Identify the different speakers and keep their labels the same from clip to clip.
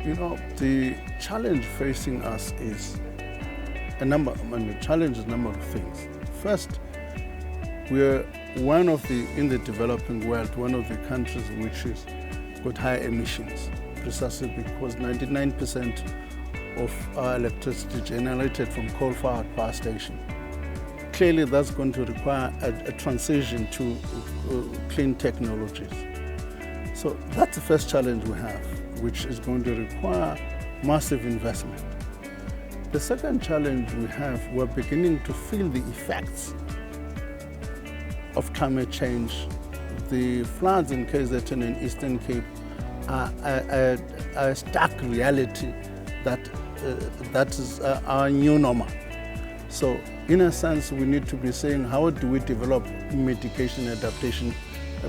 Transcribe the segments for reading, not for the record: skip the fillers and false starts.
Speaker 1: The challenge facing us is a number of things. First, we're in the developing world, one of the countries which has got high emissions, precisely because 99% of our electricity generated from coal-fired power station. Clearly, that's going to require a transition to clean technologies. So that's the first challenge we have, which is going to require massive investment. The second challenge we have, we're beginning to feel the effects of climate change. The floods in KZN and Eastern Cape are a stark reality that is our new normal. So in a sense, we need to be saying, how do we develop mitigation adaptation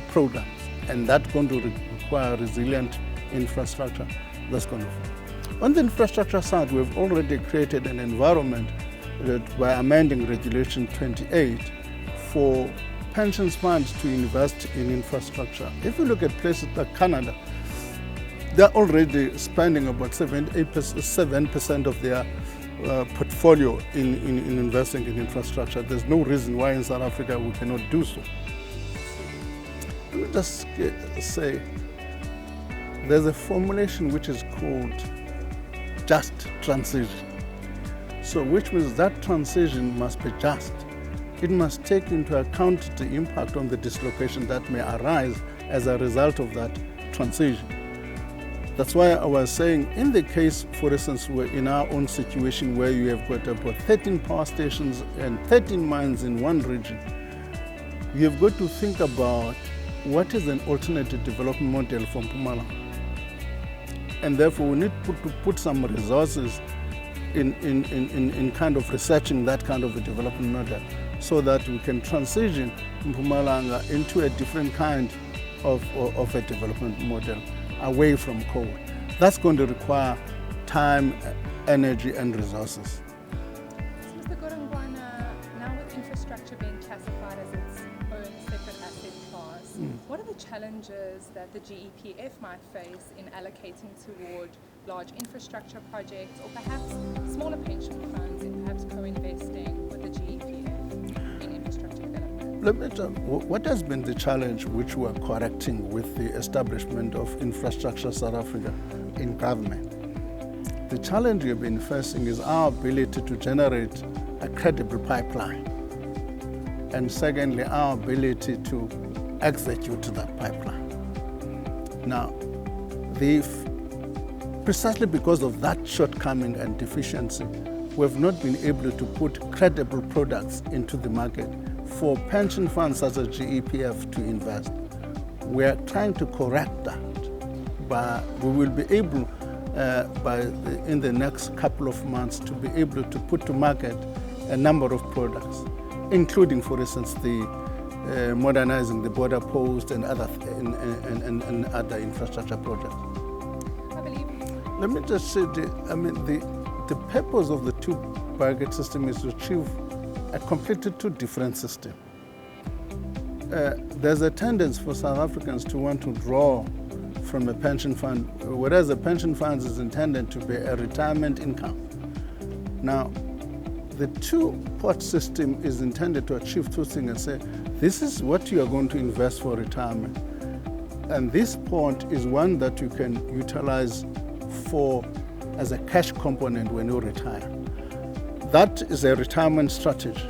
Speaker 1: programs? And that's going to require resilient infrastructure. That's going to. On the infrastructure side, we've already created an environment by amending Regulation 28 for pension funds to invest in infrastructure. If you look at places like Canada, they're already spending about 7% of their portfolio in investing in infrastructure. There's no reason why in South Africa we cannot do so. Let me just say, there's a formulation which is called just transition. So which means that transition must be just. It must take into account the impact on the dislocation that may arise as a result of that transition. That's why I was saying, in the case, for instance, we're in our own situation where you have got about 13 power stations and 13 mines in one region, you've got to think about what is an alternative development model for Mpumalanga. And therefore, we need to put some resources in kind of researching that kind of a development model so that we can transition Mpumalanga into a different kind of a development model away from coal. That's going to require time, energy, and resources.
Speaker 2: So Mr. Gorongwana, now with infrastructure being classified as its own separate asset class, what are the challenges that the GEPF might face in allocating toward large infrastructure projects, or perhaps smaller pension funds in perhaps co-investing with the GEPF in infrastructure development?
Speaker 1: Let me tell you, what has been the challenge which we are correcting with the establishment of Infrastructure South Africa in government? The challenge we've been facing is our ability to generate a credible pipeline. And secondly, our ability to execute that pipeline. Now, precisely because of that shortcoming and deficiency, we've not been able to put credible products into the market for pension funds such as GEPF to invest. We are trying to correct that, but we will be able, in the next couple of months, to be able to put to market a number of products, including, for instance, the modernizing the border post and other infrastructure projects.
Speaker 2: I believe.
Speaker 1: Let me just say, the purpose of the two-bucket system is to achieve a completely two different system. There's a tendency for South Africans to want to draw from a pension fund, whereas a pension fund is intended to be a retirement income. Now, the two-pot system is intended to achieve two things and say, this is what you are going to invest for retirement. And this pot is one that you can utilize as a cash component when you retire. That is a retirement strategy.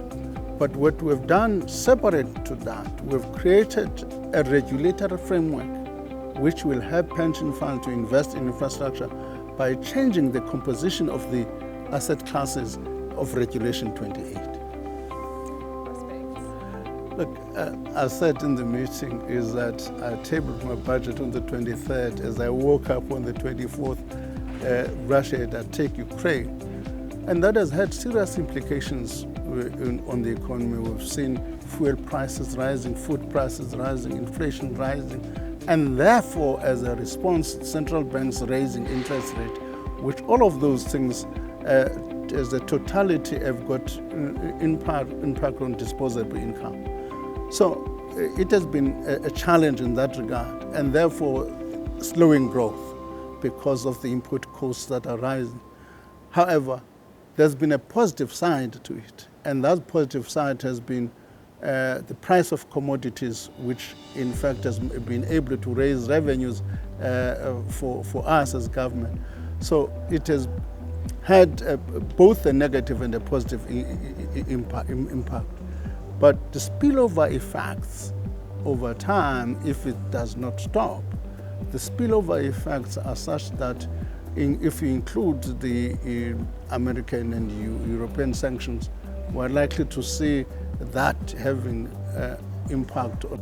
Speaker 1: But what we've done separate to that, we've created a regulatory framework which will help pension funds to invest in infrastructure by changing the composition of the asset classes of Regulation 28. Look, I said in the meeting is that I tabled my budget on the 23rd. As I woke up on the 24th, Russia had attacked Ukraine. And that has had serious implications on the economy. We've seen fuel prices rising, food prices rising, inflation rising, and therefore, as a response, central banks raising interest rate, which all of those things, as a totality, have got impact on disposable income. So it has been a challenge in that regard, and therefore slowing growth. because of the input costs that are rising. However, there's been a positive side to it, and that positive side has been the price of commodities, which in fact has been able to raise revenues for us as government. So it has had both a negative and a positive impact. But the spillover effects over time, if it does not stop, the spillover effects are such that if you include the American and European sanctions, we're likely to see that having impact on